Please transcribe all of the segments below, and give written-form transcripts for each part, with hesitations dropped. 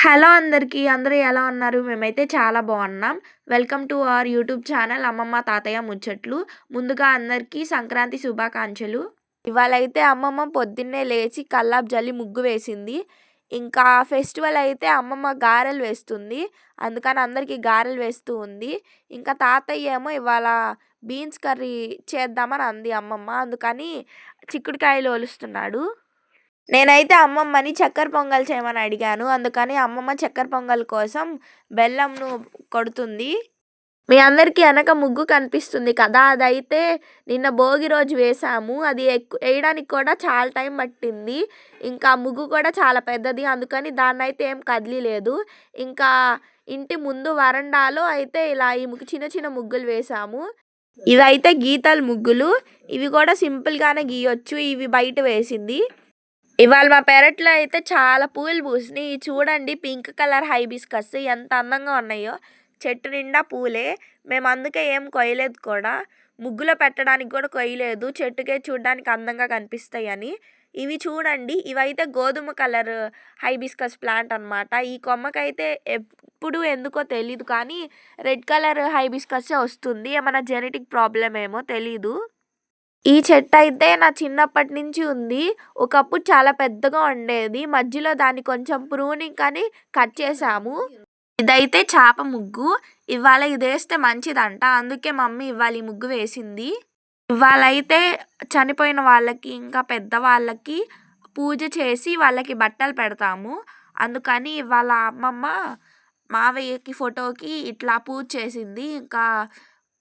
Hello అందరికీ. అందరూ ఎలా ఉన్నారు? మేమైతే చాలా బాగున్నాం. Welcome to our YouTube channel అమ్మమ్మ, తాతయ్య ముచ్చట్లు. ముందుగా అందరికీ సంక్రాంతి శుభాకాంక్షలు. ఇవాళైతే అమ్మమ్మ పొద్దున్నే లేచి కల్లాపు జల్లి ముగ్గు వేసింది. ఇంకా ఫెస్టివల్ అయితే అమ్మమ్మ గారెలు వేస్తుంది. అందుకని అందరికీ గారెలు వేస్తూ ఉంది. ఇంకా తాతయ్య ఏమో ఇవాళ బీన్స్ కర్రీ చేద్దామని అంది అమ్మమ్మ. అందుకని చిక్కుడుకాయలు ఒలుస్తున్నాడు. నేనైతే అమ్మమ్మని చక్కెర పొంగల్ చేయమని అడిగాను. అందుకని అమ్మమ్మ చక్కెర పొంగల్ కోసం బెల్లంను కొడుతుంది. మీ అందరికీ ఎనక ముగ్గు కనిపిస్తుంది కదా! అదైతే నిన్న భోగి రోజు వేశాము. అది ఎయడానికి కూడా చాలా టైం పట్టింది. ఇంకా ముగ్గు కూడా చాలా పెద్దది. అందుకని దాన్నైతే ఏం కదిలీలేదు. ఇంకా ఇంటి ముందు వరండాలో అయితే ఇలా ఈ చిన్న చిన్న ముగ్గులు వేశాము. ఇవైతే గీతల ముగ్గులు. ఇవి కూడా సింపుల్‌గానే గీయొచ్చు. ఇవి బయట వేసింది. ఇవాళ మా పెరట్లో అయితే చాలా పూలు పూసినాయి. చూడండి, పింక్ కలర్ హైబిస్కస్ ఎంత అందంగా ఉన్నాయో. చెట్టు నిండా పూలే. మేము అందుకే ఏం కొయ్యలేదు కూడా. ముగ్గులో పెట్టడానికి కూడా కొయ్యలేదు. చెట్టుకే చూడడానికి అందంగా కనిపిస్తాయని. ఇవి చూడండి, ఇవైతే గోధుమ కలర్ హైబిస్కస్ ప్లాంట్ అనమాట. ఈ కొమ్మకైతే ఎప్పుడు ఎందుకో తెలీదు కానీ రెడ్ కలర్ హైబిస్కస్సే వస్తుంది. ఏమైనా జెనెటిక్ ప్రాబ్లమ్ ఏమో తెలీదు. ఈ చెట్టయితే నా చిన్నప్పటి నుంచి ఉంది. ఒకప్పుడు చాలా పెద్దగా ఉండేది. మధ్యలో దాన్ని కొంచెం ప్రూనింగ్ అని కట్ చేశాము. ఇదైతే చాప ముగ్గు. ఇవాళ ఇదేస్తే మంచిదంట. అందుకే మమ్మీ ఇవాళ ఈ ముగ్గు వేసింది. ఇవాళైతే చనిపోయిన వాళ్ళకి, ఇంకా పెద్దవాళ్ళకి పూజ చేసి వాళ్ళకి బట్టలు పెడతాము. అందుకని ఇవాళ అమ్మమ్మ మావయ్యకి ఫోటోకి ఇట్లా పూజ చేసింది. ఇంకా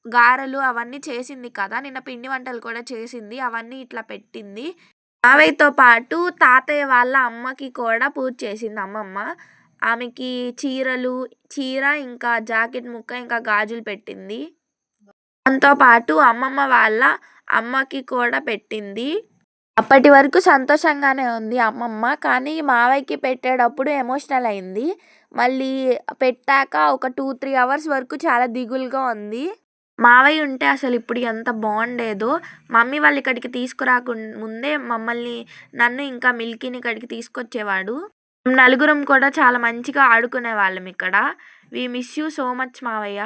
గారెలు అవన్నీ చేసింది కదా! నిన్న పిండి వంటలు కూడా చేసింది. అవన్నీ ఇట్లా పెట్టింది. మావయ్యతో పాటు తాతయ్య వాళ్ళ అమ్మకి కూడా పూజ చేసింది అమ్మమ్మ. ఆమెకి చీర, ఇంకా జాకెట్ ముక్క, ఇంకా గాజులు పెట్టింది. దాంతో పాటు అమ్మమ్మ వాళ్ళ అమ్మకి కూడా పెట్టింది. అప్పటి వరకు సంతోషంగానే ఉంది అమ్మమ్మ. కానీ మావయ్యకి పెట్టేటప్పుడు ఎమోషనల్ అయింది. మళ్ళీ పెట్టాక ఒక 2-3 అవర్స్ వరకు చాలా దిగులుగా ఉంది. మావయ్య ఉంటే అసలు ఇప్పుడు ఎంత బాగుండేదో. మమ్మీ వాళ్ళు ఇక్కడికి ముందే నన్ను ఇంకా మిల్కీని ఇక్కడికి తీసుకొచ్చేవాడు. నలుగురం కూడా చాలా మంచిగా ఆడుకునేవాళ్ళం ఇక్కడ. We miss you so much మావయ్య.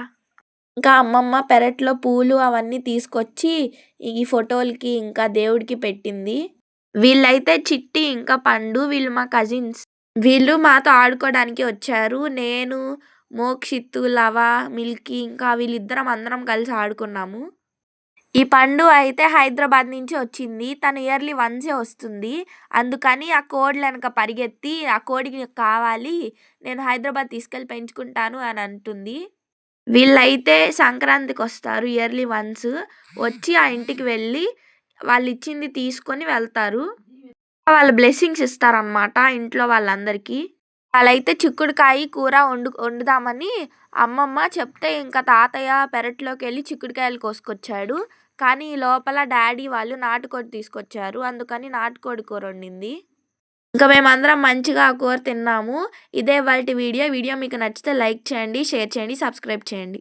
ఇంకా అమ్మమ్మ పెరట్లో పూలు అవన్నీ తీసుకొచ్చి ఈ ఫోటోలకి, ఇంకా దేవుడికి పెట్టింది. వీళ్ళైతే చిట్టి, ఇంకా పండు, వీళ్ళు మా కజిన్స్. వీళ్ళు మాతో ఆడుకోవడానికి వచ్చారు. నేను, మోక్షిత్తు, లవ, మిల్కీ, ఇంకా వీళ్ళిద్దరం అందరం కలిసి ఆడుకున్నాము. ఈ పండు అయితే హైదరాబాద్ నుంచి వచ్చింది. తను ఇయర్లీ వన్సే వస్తుంది. అందుకని ఆ కోడ్లు వెనక పరిగెత్తి ఆ కోడికి కావాలి, నేను హైదరాబాద్ తీసుకెళ్ళి పెంచుకుంటాను అని అంటుంది. వీళ్ళైతే సంక్రాంతికి వస్తారు ఇయర్లీ వన్స్. వచ్చి ఆ ఇంటికి వెళ్ళి వాళ్ళు ఇచ్చింది తీసుకొని వెళ్తారు. వాళ్ళు బ్లెస్సింగ్స్ ఇస్తారనమాట ఇంట్లో వాళ్ళందరికీ. వాళ్ళైతే చిక్కుడుకాయ కూర వండుదామని అమ్మమ్మ చెప్తే ఇంకా తాతయ్య పెరట్లోకి వెళ్ళి చిక్కుడుకాయలు కోసుకొచ్చాడు. కానీ ఈ లోపల డాడీ వాళ్ళు నాటుకోడి తీసుకొచ్చారు. అందుకని నాటుకోడి కూర వండింది. ఇంకా మేమందరం మంచిగా ఆ కూర తిన్నాము. ఇదే ఇవాల్టి వీడియో. మీకు నచ్చితే లైక్ చేయండి, షేర్ చేయండి, సబ్స్క్రైబ్ చేయండి.